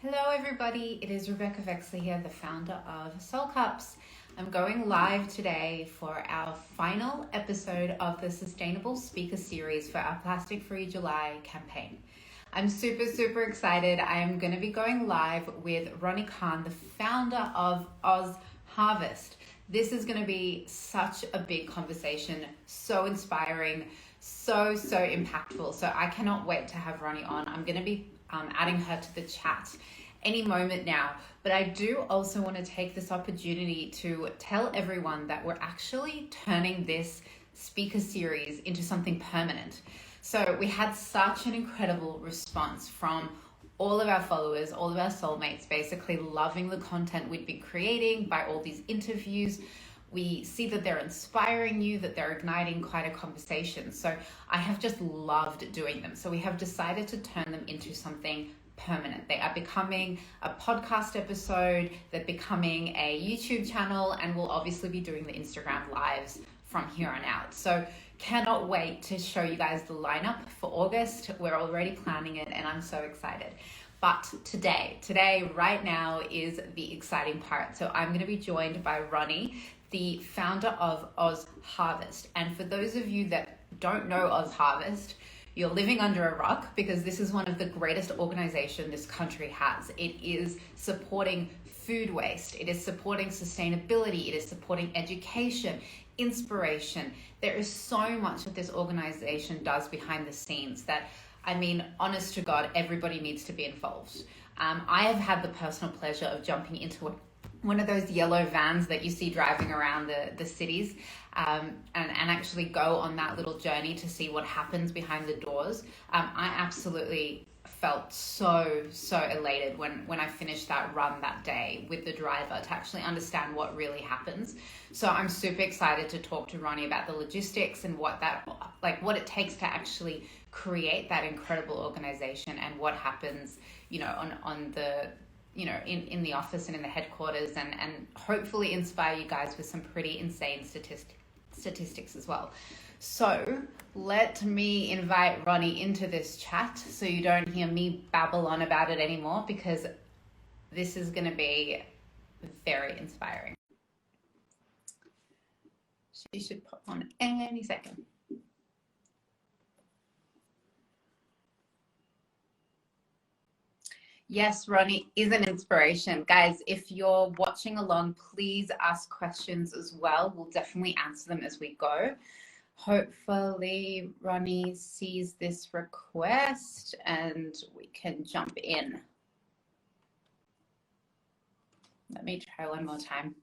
Hello everybody, it is Rebecca Veksler here, the founder of Soul Cups. I'm going live today for our final episode of the Sustainable Speaker Series for our Plastic Free July campaign. I'm super excited. I am going to be going live with Ronni Kahn, the founder of Oz Harvest. This is going to be such a big conversation, so inspiring, so impactful. So I cannot wait to have Ronni on. I'm going to be adding her to the chat any moment now. But I do also want to take this opportunity to tell everyone that we're actually turning this speaker series into something permanent. So we had such an incredible response from all of our followers, all of our soulmates, basically loving the content we'd been creating by all these interviews. We see that they're inspiring you, that they're igniting quite a conversation. So I have just loved doing them. So we have decided to turn them into something permanent. They are becoming a podcast episode, they're becoming a YouTube channel, and we'll obviously be doing the Instagram lives from here on out. So cannot wait to show you guys the lineup for August. We're already planning it and I'm so excited. But today, right now is the exciting part. So I'm going to be joined by Ronni, the founder of Oz Harvest. And for those of you that don't know Oz Harvest, you're living under a rock, because this is one of the greatest organizations this country has. It is supporting food waste. It is supporting sustainability. It is supporting education, inspiration. There is so much that this organization does behind the scenes that, I mean, honest to God, everybody needs to be involved. I have had the personal pleasure of jumping into one of those yellow vans that you see driving around the cities, and actually go on that little journey to see what happens behind the doors. I absolutely felt so elated when I finished that run that day with the driver, to actually understand what really happens. So I'm super excited to talk to Ronni about the logistics and what it takes to actually create that incredible organization, and what happens, on the in the office and in the headquarters, and hopefully inspire you guys with some pretty insane statistics as well. So let me invite Ronni into this chat so you don't hear me babble on about it anymore, because this is going to be very inspiring. She should pop on any second. Yes, Ronni is an inspiration. Guys, if you're watching along, please ask questions as well. We'll definitely answer them as we go. Hopefully Ronni sees this request and we can jump in. Let me try one more time.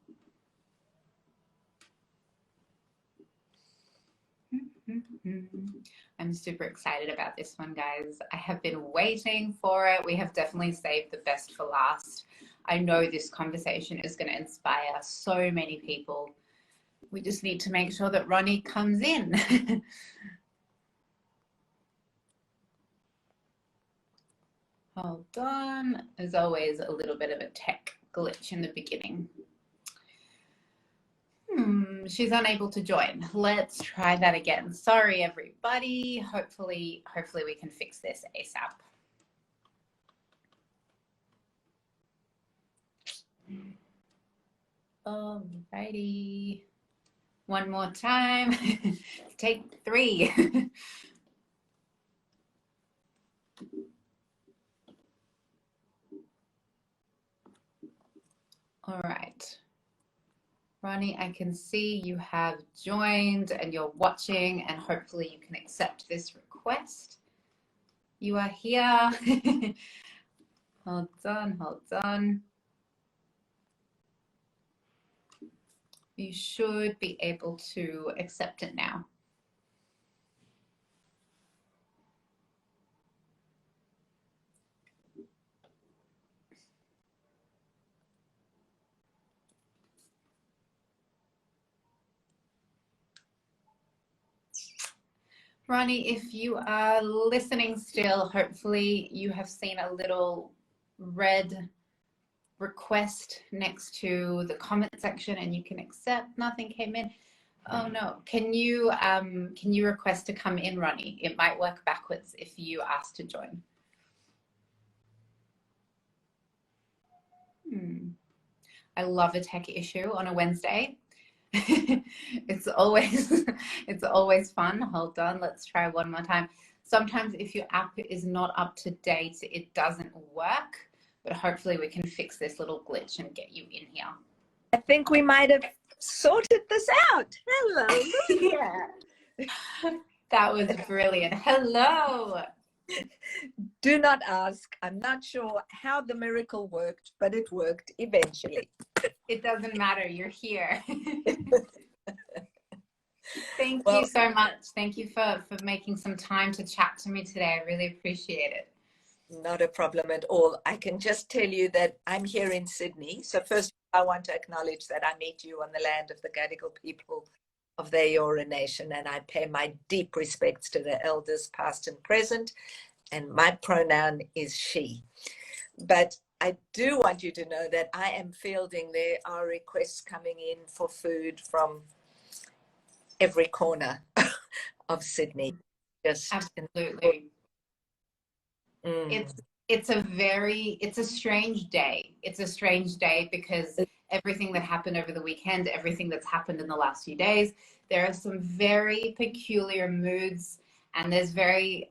I'm super excited about this one, guys. I have been waiting for it. We have definitely saved the best for last. I know this conversation is going to inspire so many people. We just need to make sure that Ronni comes in. Hold on. There's always a little bit of a tech glitch in the beginning. She's unable to join. Let's try that again. Sorry, everybody. Hopefully we can fix this ASAP. Alrighty. One more time. Take 3. All right. Ronni, I can see you have joined and you're watching, and hopefully you can accept this request. You are here. Hold on. You should be able to accept it now. Ronni, if you are listening still, hopefully you have seen a little red request next to the comment section and you can accept. Nothing came in. Oh no. Can you request to come in, Ronni? It might work backwards if you ask to join. Hmm. I love a tech issue on a Wednesday. It's always it's always fun. Hold on, let's try one more time. Sometimes if your app is not up to date, it doesn't work, but hopefully we can fix this little glitch and get you in here. I think we might have sorted this out. Hello, Lucia. That was brilliant. Hello. Do not ask. I'm not sure how the miracle worked, but it worked eventually. It doesn't matter. You're here. Thank you so much. Thank you for making some time to chat to me today. I really appreciate it. Not a problem at all. I can just tell you that I'm here in Sydney. So first, I want to acknowledge that I meet you on the land of the Gadigal people of the Eora Nation, and I pay my deep respects to the elders, past and present, and my pronoun is she. But I do want you to know that I am fielding, there are requests coming in for food from every corner of Sydney. Just absolutely. It's a strange day. It's a strange day because everything that happened over the weekend, everything that's happened in the last few days, there are some very peculiar moods, and there's very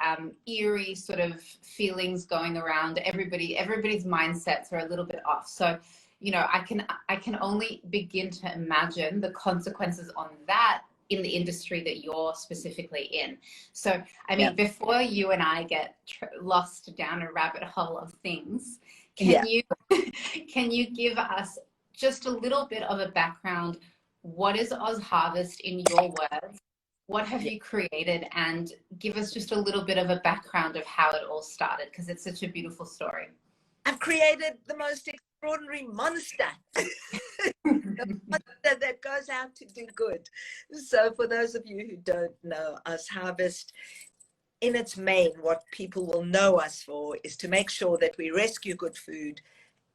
eerie sort of feelings going around. Everybody's mindsets are a little bit off. So, you know, I can only begin to imagine the consequences on that in the industry that you're specifically in. So, I mean, before you and I get lost down a rabbit hole of things, can you give us just a little bit of a background? What is Oz Harvest in your words? What have you created? And give us just a little bit of a background of how it all started, because it's such a beautiful story. I've created the most extraordinary monster. The monster that goes out to do good. So for those of you who don't know, Oz Harvest, in its main, what people will know us for is to make sure that we rescue good food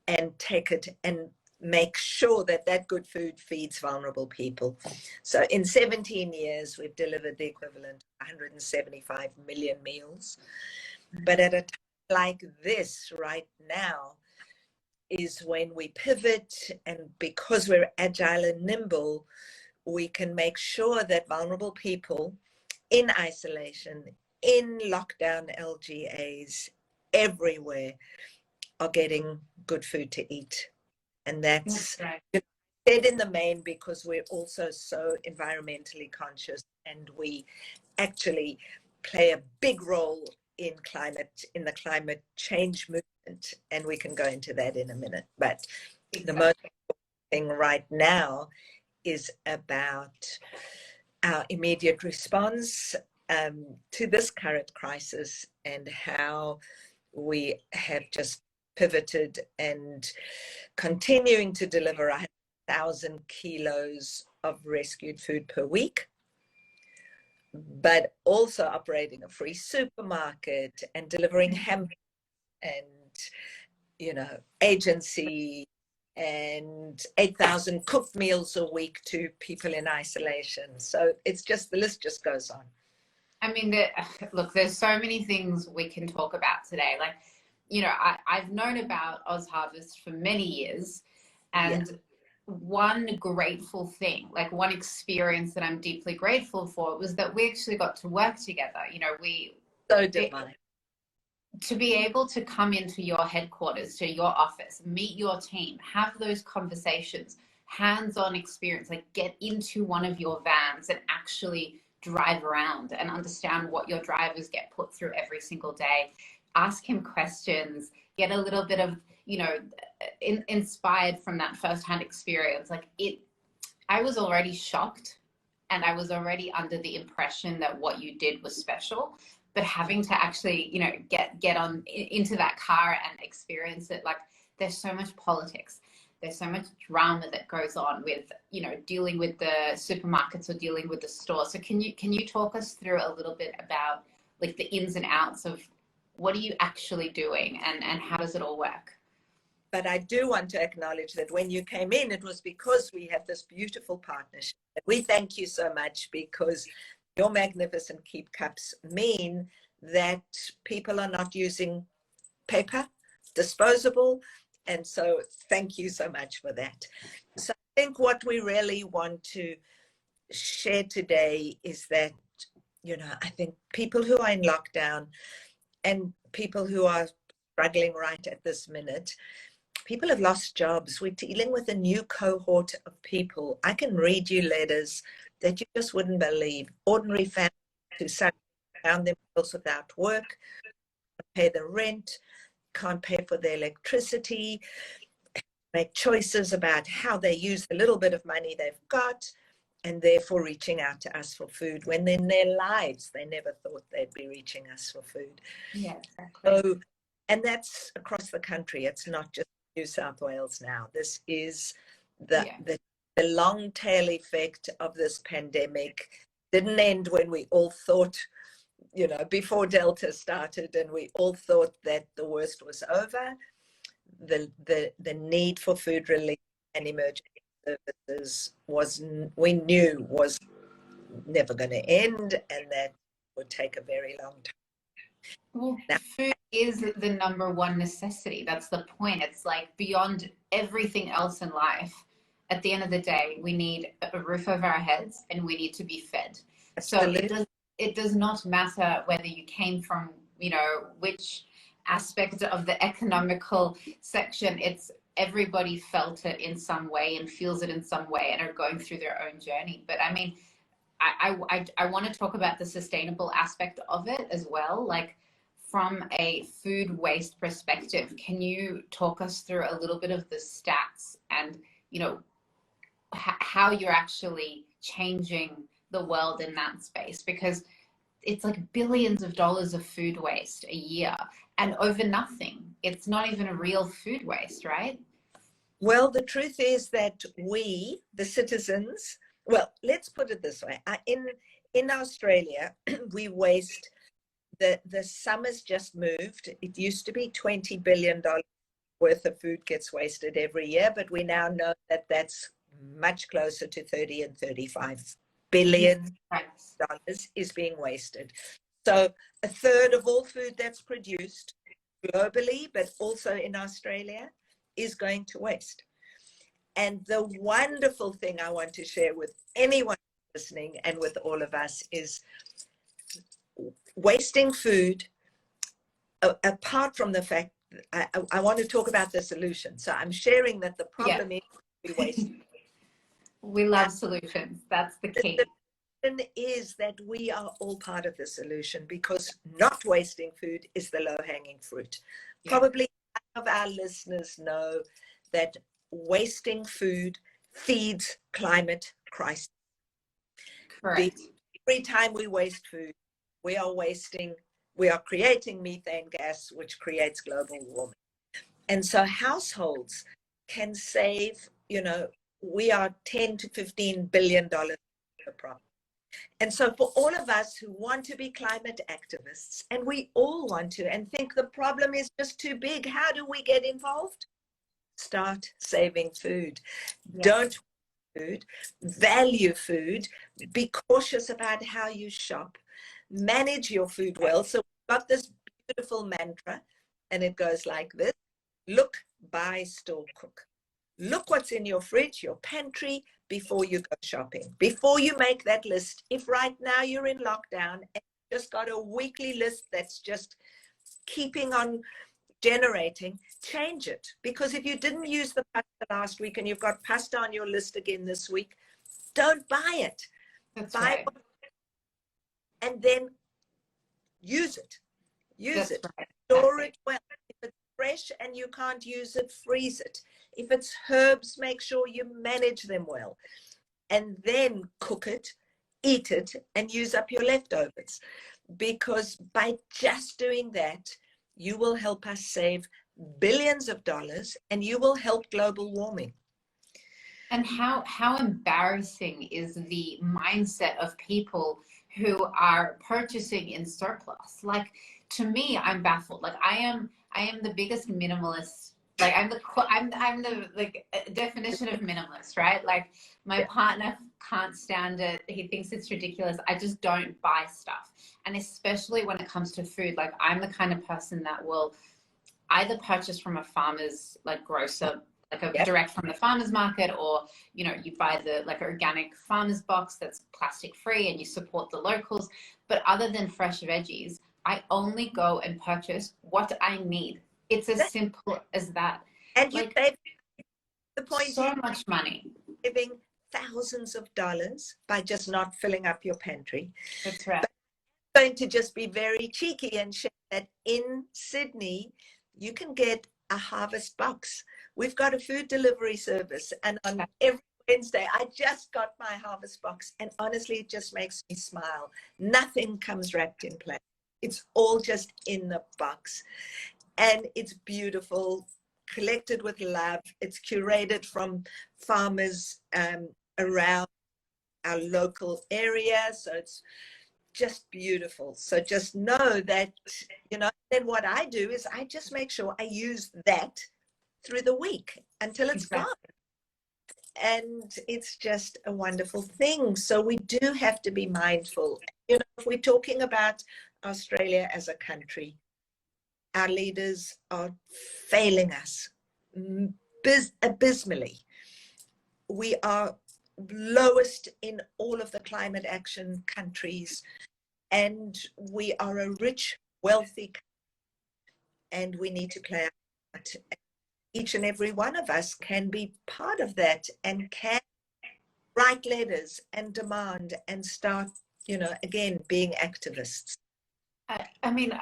and take it and make sure that that good food feeds vulnerable people. So in 17 years, we've delivered the equivalent of 175 million meals. But at a time like this right now is when we pivot, and because we're agile and nimble, we can make sure that vulnerable people in isolation, in lockdown LGAs, everywhere, are getting good food to eat. And that's right. Said in the main because we're also so environmentally conscious, and we actually play a big role in the climate change movement, and we can go into that in a minute. But the most important thing right now is about our immediate response to this current crisis, and how we have just pivoted and continuing to deliver 1,000 kilos of rescued food per week, but also operating a free supermarket and delivering hamburgers and, you know, agency, and 8,000 cooked meals a week to people in isolation. So it's just, the list just goes on. I mean, look, there's so many things we can talk about today. Like, you know, I've known about Oz Harvest for many years, and one grateful thing, like one experience that I'm deeply grateful for, was that we actually got to work together. You know, to be able to come into your headquarters, to your office, meet your team, have those conversations, hands-on experience, like get into one of your vans and actually drive around and understand what your drivers get put through every single day, ask him questions, get a little bit of, you know, inspired from that firsthand experience. Like I was already shocked, and I was already under the impression that what you did was special, but having to actually, you know, get on into that car and experience it, like there's so much politics. There's so much drama that goes on with, you know, dealing with the supermarkets or dealing with the store. So can you talk us through a little bit about like the ins and outs of what are you actually doing, and how does it all work? But I do want to acknowledge that when you came in, it was because we have this beautiful partnership. We thank you so much, because your magnificent keep cups mean that people are not using paper, disposable, And so thank you so much for that. So I think what we really want to share today is that, I think people who are in lockdown and people who are struggling right at this minute, people have lost jobs. We're dealing with a new cohort of people. I can read you letters that you just wouldn't believe. Ordinary families who suddenly found themselves without work, pay the rent, can't pay for their electricity, make choices about how they use the little bit of money they've got, and therefore reaching out to us for food when in their lives they never thought they'd be reaching us for food. Yeah, exactly. So, and that's across the country. It's not just New South Wales now. This is the long tail effect of this pandemic. Didn't end when we all thought, before Delta started, and we all thought that the worst was over. The need for food relief and emergency services we knew was never going to end, and that would take a very long time. Well, food is the number one necessity. That's the point. It's like beyond everything else in life. At the end of the day, we need a roof over our heads and we need to be fed. Absolutely. So it does not matter whether you came from, which aspect of the economical section. It's everybody felt it in some way and feels it in some way and are going through their own journey. But I mean, I want to talk about the sustainable aspect of it as well. Like, from a food waste perspective, can you talk us through a little bit of the stats and, how you're actually changing the world in that space? Because it's like billions of dollars of food waste a year and over nothing. It's not even a real food waste, right? Well, the truth is that we, the citizens, well, let's put it this way. In Australia, we waste, the summer's just moved. It used to be $20 billion worth of food gets wasted every year, but we now know that that's much closer to 30 and 35 billion dollars is being wasted. So a third of all food that's produced globally, but also in Australia, is going to waste. And the wonderful thing I want to share with anyone listening and with all of us is wasting food, apart from the fact, I want to talk about the solution. So I'm sharing that the problem is we waste. We love solutions. That's the key. The solution is that we are all part of the solution, because not wasting food is the low-hanging fruit. Yeah. Probably none of our listeners know that wasting food feeds climate crisis. Correct. Every time we waste food, we are creating methane gas, which creates global warming. And so households can save, we are 10 to $15 billion per problem. And so for all of us who want to be climate activists, and we all want to, and think the problem is just too big, how do we get involved? Start saving food. Yes. Don't food, value food, be cautious about how you shop, manage your food well. So we've got this beautiful mantra, and it goes like this: look, buy, store, cook. Look what's in your fridge, your pantry, before you go shopping. Before you make that list, if right now you're in lockdown and you've just got a weekly list that's just keeping on generating, change it. Because if you didn't use the pasta last week and you've got pasta on your list again this week, don't buy it. That's buy right. it and then use it. Use it. Right. Store it well. If it's fresh and you can't use it, freeze it. If it's herbs, make sure you manage them well. And then cook it, eat it, and use up your leftovers. Because by just doing that, you will help us save billions of dollars, and you will help global warming. And how embarrassing is the mindset of people who are purchasing in surplus? Like, to me, I'm baffled. Like, I am the biggest minimalist. Like, I'm the like definition of minimalist, right? Like, my partner can't stand it. He thinks it's ridiculous. I just don't buy stuff. And especially when it comes to food, like, I'm the kind of person that will either purchase from a farmer's like grocer, like a Yep. direct from the farmer's market, or you buy the like organic farmer's box that's plastic free and you support the locals. But other than fresh veggies, I only go and purchase what I need. It's as simple as that. And you Like, save, the point so is much money. saving thousands of dollars by just not filling up your pantry. That's right. But I'm going to just be very cheeky and share that in Sydney, you can get a harvest box. We've got a food delivery service, and on every Wednesday, I just got my harvest box, and honestly, it just makes me smile. Nothing comes wrapped in plastic. It's all just in the box, and it's beautiful, collected with love. It's curated from farmers around our local area, so it's just beautiful. So just know that, then what I do is I just make sure I use that through the week until it's gone. And it's just a wonderful thing. So we do have to be mindful. If we're talking about Australia as a country, our leaders are failing us abysmally. We are lowest in all of the climate action countries, and we are a rich, wealthy country, and we need to play our part. Each and every one of us can be part of that and can write letters and demand and start, again, being activists. I mean,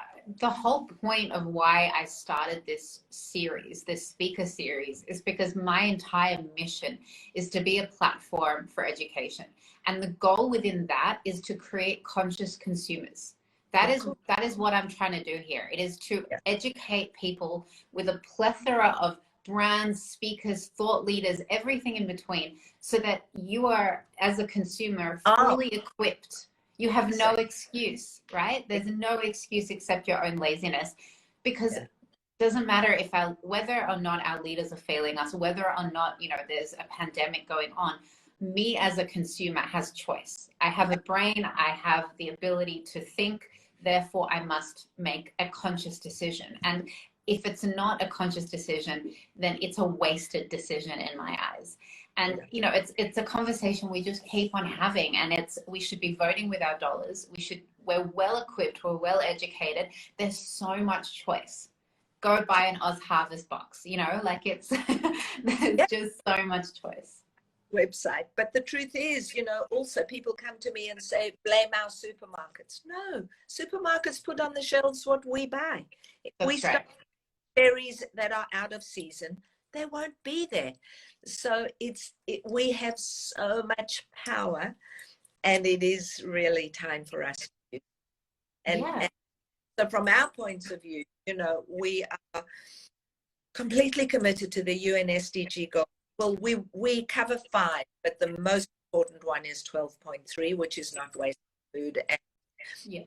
the whole point of why I started this series, this speaker series, is because my entire mission is to be a platform for education. And the goal within that is to create conscious consumers. That is what I'm trying to do here. It is to educate people with a plethora of brands, speakers, thought leaders, everything in between, so that you are, as a consumer, fully equipped. You have no excuse, right? There's no excuse except your own laziness, because it doesn't matter whether or not our leaders are failing us, whether or not, there's a pandemic going on. Me as a consumer has choice. I have a brain. I have the ability to think. Therefore, I must make a conscious decision. And if it's not a conscious decision, then it's a wasted decision in my eyes. And it's a conversation we just keep on having, and we should be voting with our dollars. We're well equipped, we're well educated. There's so much choice. Go buy an Oz Harvest box, there's just so much choice. Website. But the truth is, also people come to me and say, blame our supermarkets. No, supermarkets put on the shelves what we buy. If we stop berries that are out of season, they won't be there. So we have so much power, and it is really time for us to use. And so from our points of view, we are completely committed to the UN SDG goal. Well, we cover 5, but the most important one is 12.3, which is not waste food. And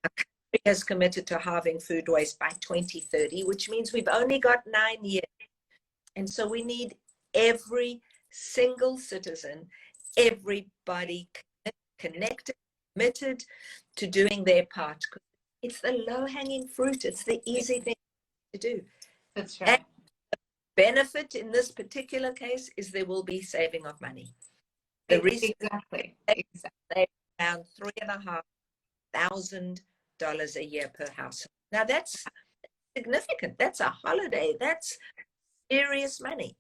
our country has committed to halving food waste by 2030, which means we've only got 9 years. And so we need every single citizen, everybody connected, committed to doing their part. It's the low-hanging fruit. It's the easy thing to do. That's right. And the benefit in this particular case is there will be saving of money. Exactly. Around $3,500 a year per household. Now that's significant. That's a holiday. That's serious money.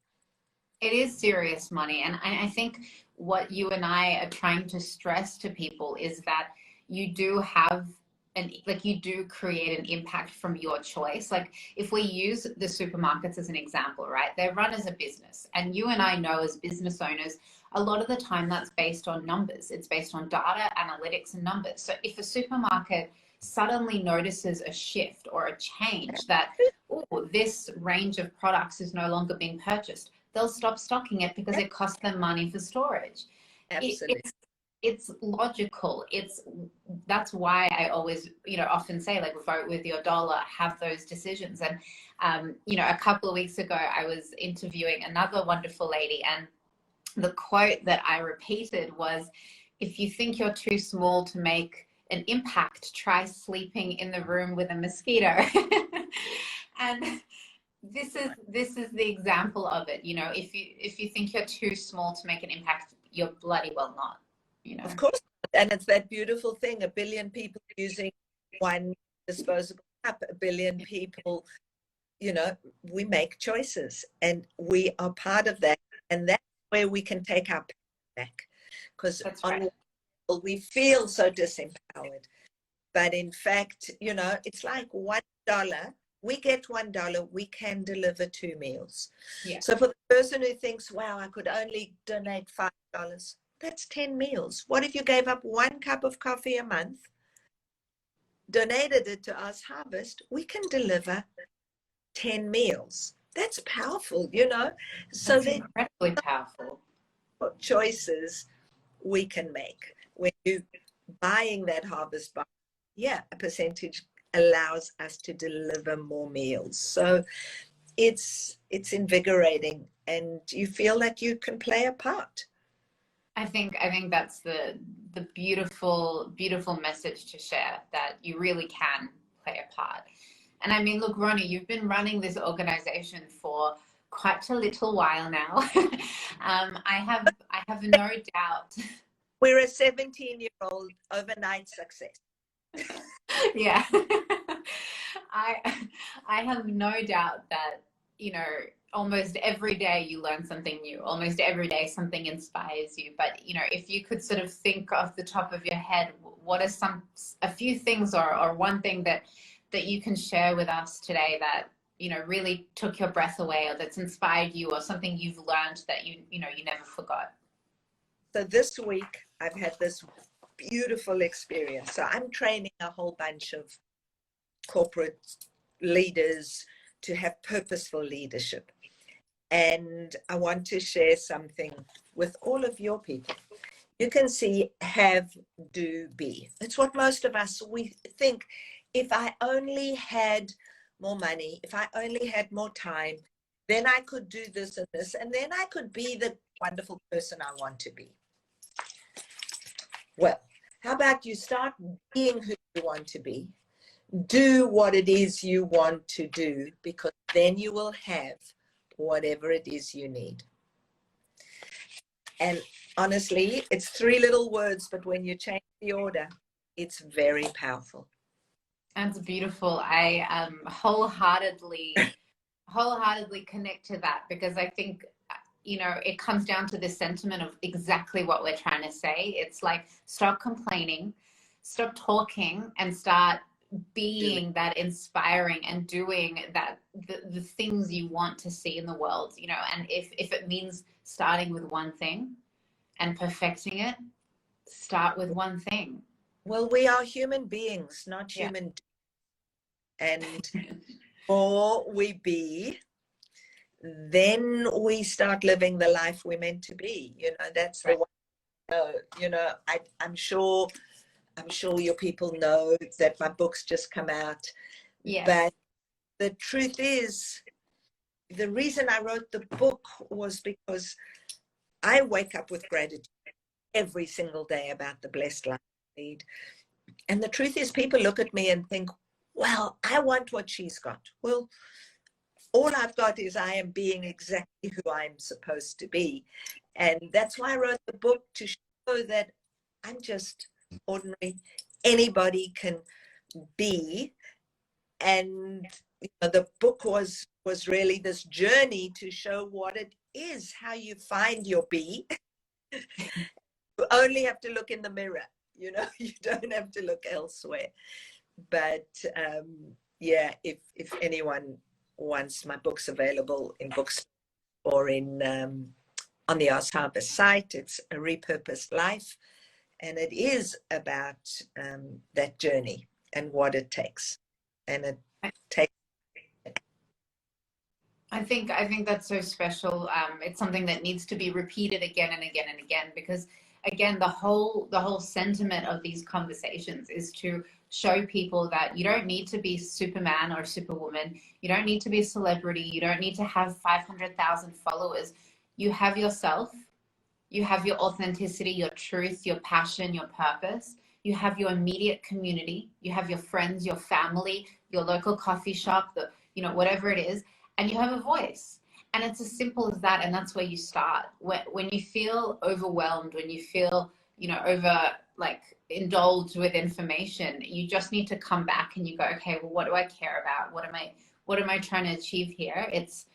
It is serious money. And I think what you and I are trying to stress to people is that you do have you do create an impact from your choice. Like, if we use the supermarkets as an example, right? They're run as a business. And you and I know, as business owners, a lot of the time that's based on numbers. It's based on data, analytics, and numbers. So if a supermarket suddenly notices a shift or a change that, this range of products is no longer being purchased, they'll stop stocking it because it costs them money for storage. Absolutely. It's logical. That's why I always, often say, like, vote with your dollar, have those decisions. And, a couple of weeks ago, I was interviewing another wonderful lady, and the quote that I repeated was, if you think you're too small to make an impact, try sleeping in the room with a mosquito. And this is the example of it. You know, if you think you're too small to make an impact, you're bloody well not, you know. Of course. And it's that beautiful thing, 1 billion people using one disposable cup, 1 billion people, you know, we make choices and we are part of that. And that's where we can take our power back. Because That's on right. one level, we feel so disempowered. But in fact, you know, it's like $1. We get $1, we can deliver 2 meals. Yeah. So for the person who thinks, wow, I could only donate $5, that's 10 meals. What if you gave up 1 cup of coffee a month, donated it to us Harvest? We can deliver 10 meals. That's powerful, you know. So That's there incredibly powerful. are choices we can make when you buying that Harvest box. Yeah, a percentage allows us to deliver more meals. So it's invigorating, and you feel that you can play a part. I think that's the beautiful message to share, that you really can play a part. And I mean, look, Ronni, you've been running this organization for quite a little while now. I have no doubt. We're a 17-year-old overnight success. Yeah. I I have no doubt that, you know, almost every day you learn something new. Almost every day something inspires you. But, you know, if you could sort of think off the top of your head, what are a few things, or one thing that you can share with us today that, you know, really took your breath away, or that's inspired you, or something you've learned that you know you never forgot? So this week I've had this beautiful experience. So I'm training a whole bunch of corporate leaders to have purposeful leadership. And I want to share something with all of your people. You can see have, do, be. It's what most of us, we think, if I only had more money, if I only had more time, then I could do this and this, and then I could be the wonderful person I want to be. Well, how about you start being who you want to be? Do what it is you want to do, because then you will have whatever it is you need. And honestly, it's 3 little words, but when you change the order, it's very powerful. That's beautiful. I wholeheartedly connect to that, because I think, you know, it comes down to this sentiment of exactly what we're trying to say. It's like, stop complaining, stop talking, and start being that inspiring and doing that, the things you want to see in the world, you know. And if it means starting with one thing and perfecting it, start with one thing. Well, we are human beings, not Yeah. human. And more we be, then we start living the life we're meant to be. You know, that's the one. You know, I'm sure your people know that my book's just come out. Yes. But the truth is, the reason I wrote the book was because I wake up with gratitude every single day about the blessed life I lead. And the truth is, people look at me and think, well, I want what she's got. Well, all I've got is I am being exactly who I'm supposed to be. And that's why I wrote the book, to show that I'm just ordinary. Anybody can be. And you know, the book was really this journey to show what it is, how you find your be. You only have to look in the mirror, you know, you don't have to look elsewhere. But yeah, if anyone wants, my book's available in books or in on the Oz Harvest site. It's A Repurposed Life, and it is about that journey and what it takes. And it takes. I think that's so special. It's something that needs to be repeated again and again and again, because again, the whole sentiment of these conversations is to show people that you don't need to be Superman or Superwoman. You don't need to be a celebrity. You don't need to have 500,000 followers. You have yourself. You have your authenticity, your truth, your passion, your purpose. You have your immediate community. You have your friends, your family, your local coffee shop, you know, whatever it is. and you have a voice. And it's as simple as that. And that's where you start. When you feel overwhelmed, when you feel, over like indulged with information, you just need to come back and you go, okay, well, what do I care about? What am I trying to achieve here? It's,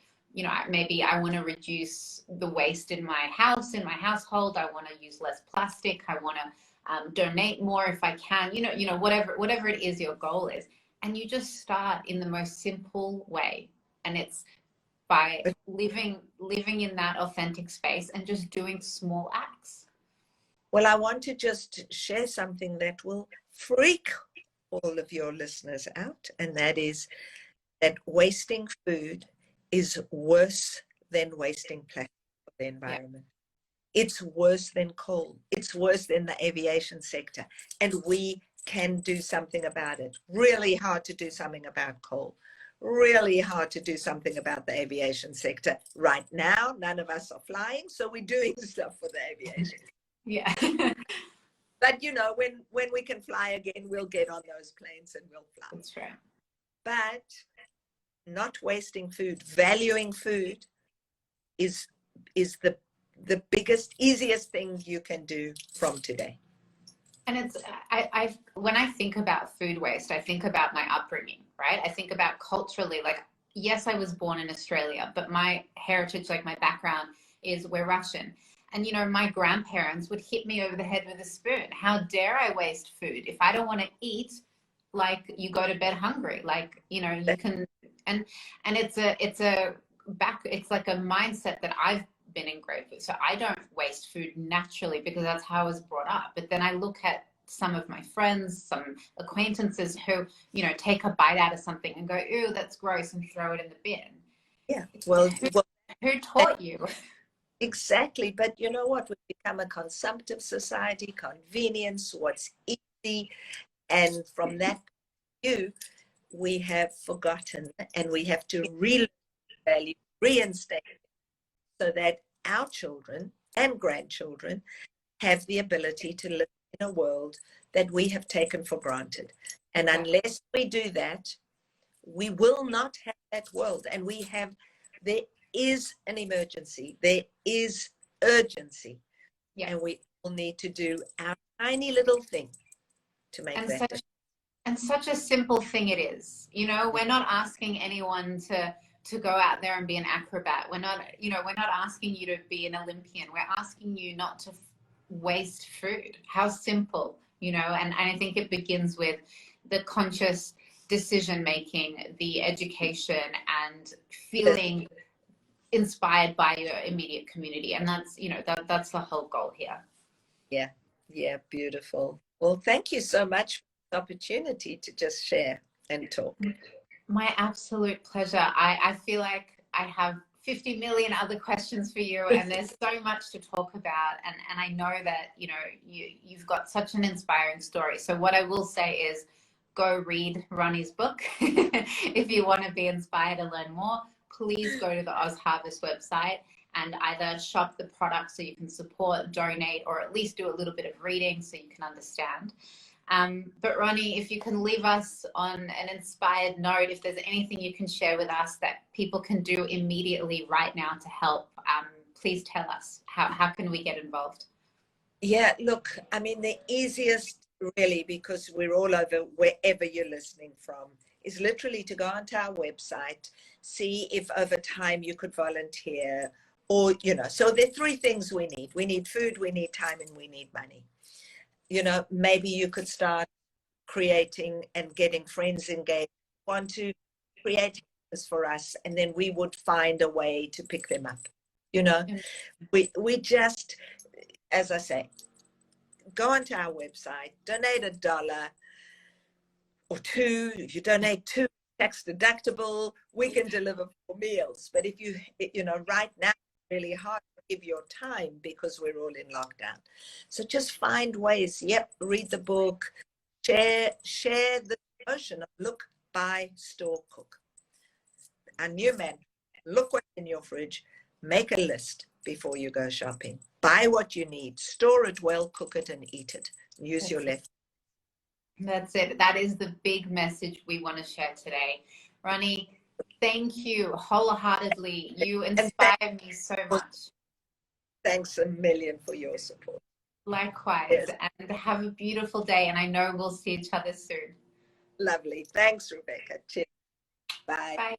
maybe I want to reduce the waste in my house, in my household. I want to use less plastic. I want to donate more if I can, whatever it is your goal is. And you just start in the most simple way. And it's by living in that authentic space and just doing small acts. Well, I want to just share something that will freak all of your listeners out, and that is that wasting food is worse than wasting plastic for the environment. Yeah. It's worse than coal. It's worse than the aviation sector. And we can do something about it. Really hard to do something about coal. Really hard to do something about the aviation sector. Right now, none of us are flying, so we're doing stuff for the aviation. Yeah. But, when we can fly again, we'll get on those planes and we'll fly. That's right. But not wasting food, valuing food is the biggest, easiest thing you can do from today. And it's, when I think about food waste, I think about my upbringing, right? I think about culturally, like, yes, I was born in Australia, but my heritage, like my background is we're Russian. And, my grandparents would hit me over the head with a spoon. How dare I waste food? If I don't want to eat, like, you go to bed hungry, like, you can, and it's like a mindset that I've been engraved with. So I don't waste food naturally because that's how I was brought up. But then I look at some of my friends, some acquaintances who, take a bite out of something and go, "Ew, that's gross," and throw it in the bin. Yeah. Well, who taught you? Exactly. But you know what? We've become a consumptive society, convenience, what's easy. And from that view, we have forgotten, and we have to value, reinstate it, so that our children and grandchildren have the ability to live in a world that we have taken for granted. And unless we do that, we will not have that world. And there is an emergency, there is urgency, and we all need to do our tiny little thing to make that. And such a simple thing it is. We're not asking anyone to go out there and be an acrobat. We're not asking you to be an Olympian. We're asking you not to waste food. How simple, and I think it begins with the conscious decision making, the education, and feeling inspired by your immediate community. And that's, that's the whole goal here. Yeah, beautiful. Well, thank you so much for the opportunity to just share and talk. My absolute pleasure. I feel like I have 50 million other questions for you, and there's so much to talk about. And I know that, you've got such an inspiring story. So what I will say is go read Ronnie's book. If you want to be inspired and learn more, please go to the Oz Harvest website and either shop the products so you can support, donate, or at least do a little bit of reading so you can understand. But Ronni, if you can leave us on an inspired note, if there's anything you can share with us that people can do immediately right now to help, please tell us. How can we get involved? Yeah, look, I mean, the easiest really, because we're all over wherever you're listening from, is literally to go onto our website, see if over time you could volunteer, or, so there are three things we need. We need food, we need time, and we need money. Maybe you could start creating and getting friends engaged, want to create this for us, and then we would find a way to pick them up. We just, as I say, go onto our website, donate $1 or $2. If you donate $2, tax deductible, we can deliver 4 meals. But if you right now, it's really hard to give your time because we're all in lockdown. So just find ways. Read the book, share the notion of look, buy, store, cook. A new man, look what's in your fridge, make a list before you go shopping. Buy what you need, store it well, cook it and eat it. Use your left. That's it. That is the big message we want to share today. Ronni, Thank you wholeheartedly. You And inspire me so much. thanks a million for your support. Likewise, Yes. and have a beautiful day. And I know we'll see each other soon. Lovely. Thanks, Rebecca. Cheers. Bye. Bye.